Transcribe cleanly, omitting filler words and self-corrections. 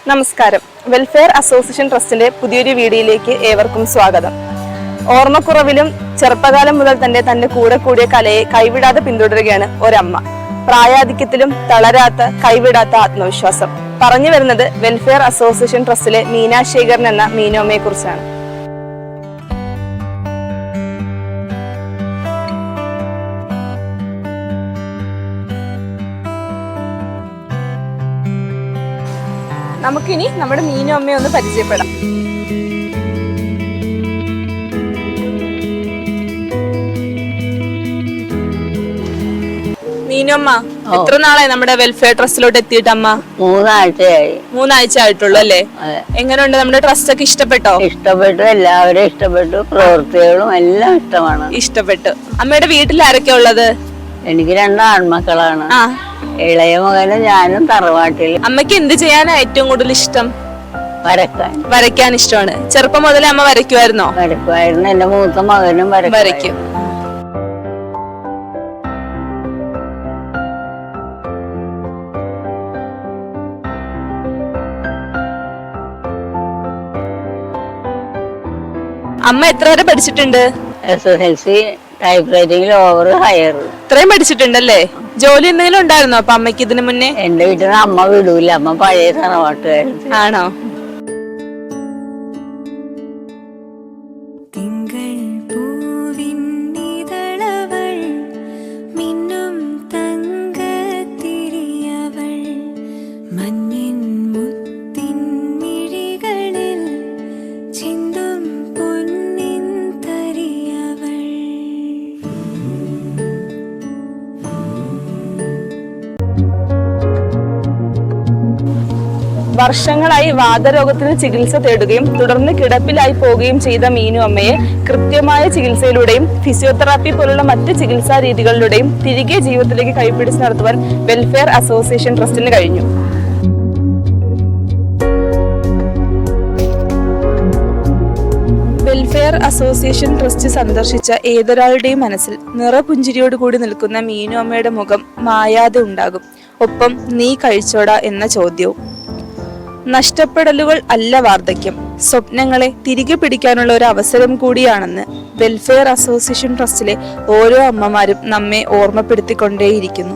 നമസ്കാരം. Welfare association ട്രസ്റ്റിന്റെ പുതിയൊരു വീഡിയോയിലേക്ക് ഏവർക്കും സ്വാഗതം. ഓർമ്മക്കുറവിലും ചെറുപ്പകാലം മുതൽ തന്നെ തന്റെ കൂടെ കൂടിയ കലയെ കൈവിടാതെ പിന്തുടരുകയാണ് ഒരമ്മ. പ്രായാധിക്യത്തിലും തളരാത്ത കൈവിടാത്ത ആത്മവിശ്വാസം. പറഞ്ഞു വരുന്നത് വെൽഫെയർ അസോസിയേഷൻ ട്രസ്റ്റിലെ മീനാ ശേഖരൻ എന്ന മീനോമ്മയെ കുറിച്ചാണ്. നമുക്കിനി നമ്മുടെ മീനോമ്മയെ ഒന്ന് പരിചയപ്പെടാം. മീനോമ്മ, എത്ര നാളായി നമ്മുടെ വെൽഫെയർ ട്രസ്റ്റിലോട്ട് എത്തിയിട്ട്? അമ്മ 3 ആഴ്ച ആയിട്ടുള്ളൂ അല്ലേ? എങ്ങനെയുണ്ട് നമ്മുടെ ട്രസ്റ്റ് ഒക്കെ? ഇഷ്ടപ്പെട്ടോ? ഇഷ്ടപ്പെട്ടു, എല്ലാവരും ഇഷ്ടപ്പെട്ടു, പ്രവൃത്തികളും എല്ലാം ഇഷ്ടപ്പെട്ടു. അമ്മയുടെ വീട്ടിൽ ആരൊക്കെ ഉള്ളത്? എനിക്ക് 2 ആൺമക്കളാണ്. ഇളയ മകനും ഞാനും തറവാട്ടിൽ. അമ്മയ്ക്ക് എന്ത് ചെയ്യാനാ ഏറ്റവും കൂടുതൽ ഇഷ്ടം? വരയ്ക്കാൻ ഇഷ്ടമാണ്. ചെറുപ്പം മുതലേ അമ്മ വരയ്ക്കുമായിരുന്നോ? വരയ്ക്കുമായിരുന്നു. എന്റെ മൂത്ത മകനും വരയ്ക്കും. അമ്മ എത്ര വരെ പഠിച്ചിട്ടുണ്ട്? SSLC, ടൈപ്പ് റൈറ്റിംഗിൽ ഓവർ ഹയർ. ഇത്രയും പഠിച്ചിട്ടുണ്ടല്ലേ? ജോലി എന്തെങ്കിലും ഉണ്ടായിരുന്നോ അപ്പൊ അമ്മയ്ക്ക് ഇതിനു മുന്നേ? എന്റെ വീട്ടിൽ അമ്മ വിടൂല, അമ്മ പഴയ തറവാട്ടുകാരൻ. ആണോ? വർഷങ്ങളായി വാതരോഗത്തിന് ചികിത്സ തേടുകയും തുടർന്ന് കിടപ്പിലായി പോവുകയും ചെയ്ത മീനു അമ്മയെ കൃത്യമായ ചികിത്സയിലൂടെയും ഫിസിയോതെറാപ്പി പോലുള്ള മറ്റ് ചികിത്സാ രീതികളിലൂടെയും തിരികെ ജീവിതത്തിലേക്ക് കൈപിടിച്ച് നടത്തുവാൻ വെൽഫെയർ അസോസിയേഷൻ ട്രസ്റ്റിന് കഴിഞ്ഞു. വെൽഫെയർ അസോസിയേഷൻ ട്രസ്റ്റ് സന്ദർശിച്ച ഏതൊരാളുടെയും മനസ്സിൽ നിറപുഞ്ചിരിയോടുകൂടി നിൽക്കുന്ന മീനു അമ്മയുടെ മുഖം മായാതെ ഉണ്ടാകും. ഒപ്പം നീ കഴിച്ചോടാ എന്ന ചോദ്യവും. നഷ്ടപ്പെടലുകൾ അല്ല വാർദ്ധക്യം, സ്വപ്നങ്ങളെ തിരികെ പിടിക്കാനുള്ള ഒരു അവസരം കൂടിയാണെന്ന് വെൽഫെയർ അസോസിയേഷൻ ട്രസ്റ്റിലെ ഓരോ അമ്മമാരും നമ്മെ ഓർമ്മപ്പെടുത്തിക്കൊണ്ടേയിരിക്കുന്നു.